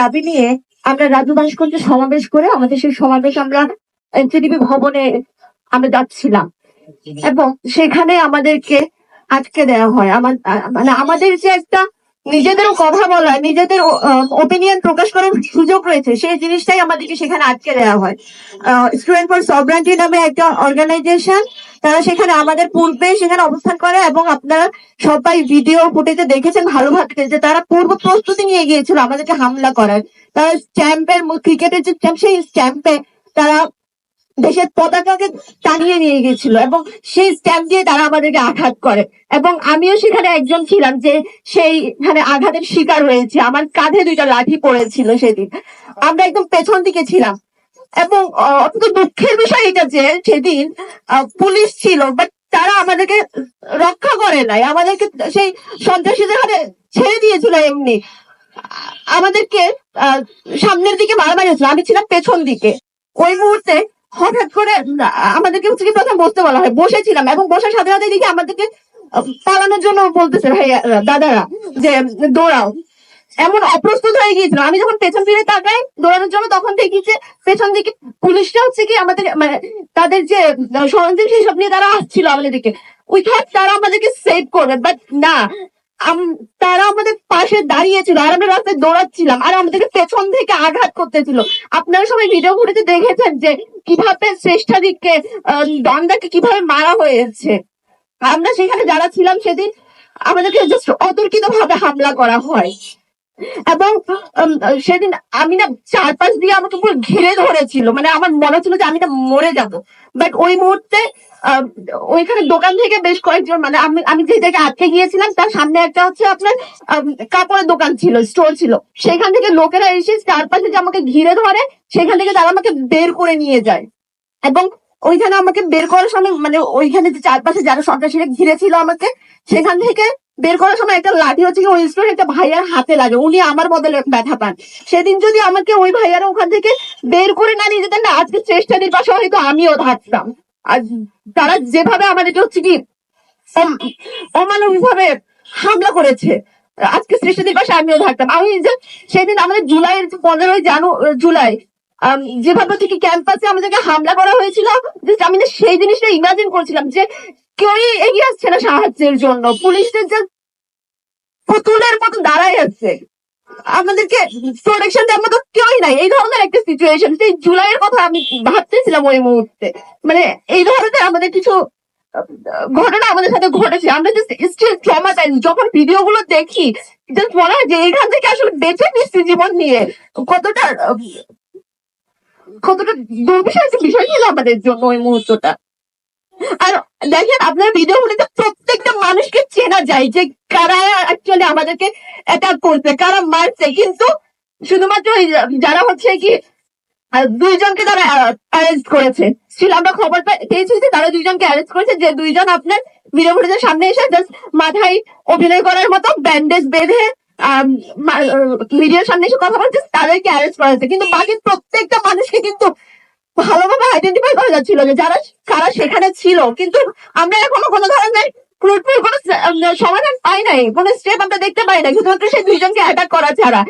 দাবি নিয়ে আমরা রাজু ভাস্কর্যে সমাবেশ করে আমাদের সেই সমাবেশ আমরা এনসিডিবি ভবনে আমরা যাচ্ছিলাম এবং সেখানে আমাদেরকে আটকে দেওয়া হয়। মানে আমাদের যে একটা নিজেদেরও কথা বলা, নিজেদের ওপিনিয়ন প্রকাশ করার সুযোগ রয়েছে, সেই জিনিসটাই আমাদেরকে সেখানে আটকে দেওয়া হয়। স্টুডেন্ট ফর সভরাইনটি নামে একটা অর্গানাইজেশন, তারা সেখানে আমাদের পূর্বে সেখানে অবস্থান করে এবং আপনারা সবাই ভিডিও ফুটেজে দেখেছেন ভালোভাবে যে তারা পূর্ব প্রস্তুতি নিয়ে গিয়েছিল আমাদেরকে হামলা করার। তারা স্ট্যাম্পের, ক্রিকেটের যে স্ট্যাম্প, সেই স্ট্যাম্পে তারা দেশের পতাকাকে টানিয়ে নিয়ে গেছিল এবং সেই স্ট্যাম্প দিয়ে তারা আমাদেরকে আঘাত করে এবং আমিও সেখানে একজন ছিলাম যে সেইখানে আঘাতের শিকার হয়েছে। আমার কাঁধে 2টা লাঠি পড়েছিল সেদিন। আমরা একদম পেছন দিকে ছিলাম এবং অত্যন্ত দুঃখের বিষয় এটা যে সেদিন পুলিশ ছিল, বাট তারা আমাদেরকে রক্ষা করে নাই, আমাদেরকে সেই সন্ত্রাসীদের হাতে ছেড়ে দিয়েছিল। এমনি আমাদেরকে সামনের দিকে মারামারি হচ্ছিল, আমি ছিলাম পেছন দিকে। ওই মুহূর্তে হঠাৎ করে আমাদেরকে হচ্ছে কি প্রথম বসতে বলা হয়, বসেছিলাম এবং বসার সাথে সাথে দেখি আমাদেরকে পালানোর জন্য বলতেছে ভাই দাদারা যে দৌড়াও। এমন অপ্রস্তুত হয়ে গিয়েছিল, আমি যখন পেছন ফিরে তাকাই দৌড়ানোর জন্য তখন দেখি যে পেছন দিকে পুলিশরা হচ্ছে কি আমাদের মানে তাদের যে সরঞ্জাম সেই সব নিয়ে তারা আসছিল আমাদের দিকে। উই থট তারা আমাদেরকে সেভ করবে, বাট না, তারা আমাদের পাশে দাঁড়িয়েছিল আর আমরা রাস্তায় দৌড়াচ্ছিলাম আর আমাদেরকে পেছন থেকে আঘাত করতেছিল। আপনারা সবাই ভিডিও ফুটেজে দেখেছেন যে কিভাবে শ্রেষ্ঠাদিককে দন্দাকে কিভাবে মারা হয়েছে। আমরা সেখানে যারা ছিলাম সেদিন আমাদেরকে জাস্ট অতর্কিত ভাবে হামলা করা হয় এবং সেদিন আমি না চারপাশ দিয়ে আমাকে পুরো ঘিরে ধরেছিল, মানে আমার মনে হচ্ছিল যে আমি না মরে যাব। বাট ওই মুহূর্তে ওইখানে দোকান থেকে বেশ কয়েকজন, মানে আমি যে জায়গায় আটকে গিয়েছিলাম তার সামনে একটা হচ্ছে আপনার কাপড়ের দোকান ছিল, স্টোর ছিল, সেখান থেকে লোকেরা এসে চারপাশে যে আমাকে ঘিরে ধরে সেখান থেকে তারা আমাকে বের করে নিয়ে যায় এবং ওইখানে আমাকে বের করার সময় মানে ওইখানে যে চারপাশে যারা সন্ত্রাসীরা ঘিরে ছিল আমাকে, সেখান থেকে বের করার সময় একটা লাঠি হচ্ছে কি ওই স্টোরে একটা ভাইয়ার হাতে লাগে, উনি আমার বদলে ব্যথা পান। সেদিন যদি আমাকে ওই ভাইয়ারা ওখান থেকে বের করে না নিয়ে যেতেন না, আজকে চেষ্টাদের পাশে হয়তো আমিও থাকতাম। আর তারা যেভাবে আমাদেরকে হচ্ছে কি অমানবিক ভাবে হামলা করেছে, আজকে সৃষ্টিদের পাশে আমিও থাকতাম। আমি যে সেদিন আমাদের জুলাইয়ের 15 জুলাই যেভাবে থেকে ক্যাম্পাসে আমাদেরকে হামলা করা হয়েছিল, আমি না সেই জিনিসটা ইমাজিন করছিলাম যে কেউই এগিয়ে আসছে না সাহায্যের জন্য, পুলিশদের যে পুতুলের মতো দাঁড়ায় আছে, আমাদেরকে প্রোটেকশন দেওয়ার মতো কেউই নাই। এই ধরনের একটা সিচুয়েশন, সেই জুলাইয়ের কথা আমি ভাবতেছিলাম ওই মুহূর্তে। মানে এই ধরনের আমাদের কিছু ঘটনা আমাদের সাথে ঘটেছে, আমরা জাস্ট স্টিল ট্রমাটাইজ। যখন ভিডিও গুলো দেখি জাস্ট মনে হয় যে এখান থেকে আসলে বেঁচে নিচ্ছি জীবন নিয়ে, কতটা কতটা দুর্বিষহ একটা বিষয় ছিল আমাদের জন্য ওই মুহূর্তটা। আর দেখেন আপনার ভিডিও গুলিতে প্রত্যেকটা মানুষকে চেনা যায় যে কারা অ্যাকচুয়ালি আমাদেরকে অ্যাটাক করছে, কারা মারছে, কিন্তু শুধুমাত্র যারা হচ্ছে কি 2জনকে তারা অ্যারেস্ট করেছে। স্টিল আমরা খবর পেয়েছি যে তারা 2জনকে অ্যারেস্ট করেছে, যে 2জন আপনার ভিডিও ফুটেজের সামনে এসে জাস্ট মাথায় অভিনয় করার মতো ব্যান্ডেজ বেঁধে মিডিয়ার সামনে এসে কথা বলছে, তাদেরকে অ্যারেস্ট করা হয়েছে। কিন্তু বাকি প্রত্যেকটা মানুষকে কিন্তু ভালোভাবে আইডেন্টিফাই করা যাচ্ছিল যে যারা কারা সেখানে ছিল, কিন্তু আমরা এখনো কোনো ধরনের ফ্রুটফুল কোনো সমাধান পাই নাই, কোনো স্টেপ আমরা দেখতে পাই না, শুধুমাত্র সেই 2জনকে অ্যাটাক করা ছাড়া।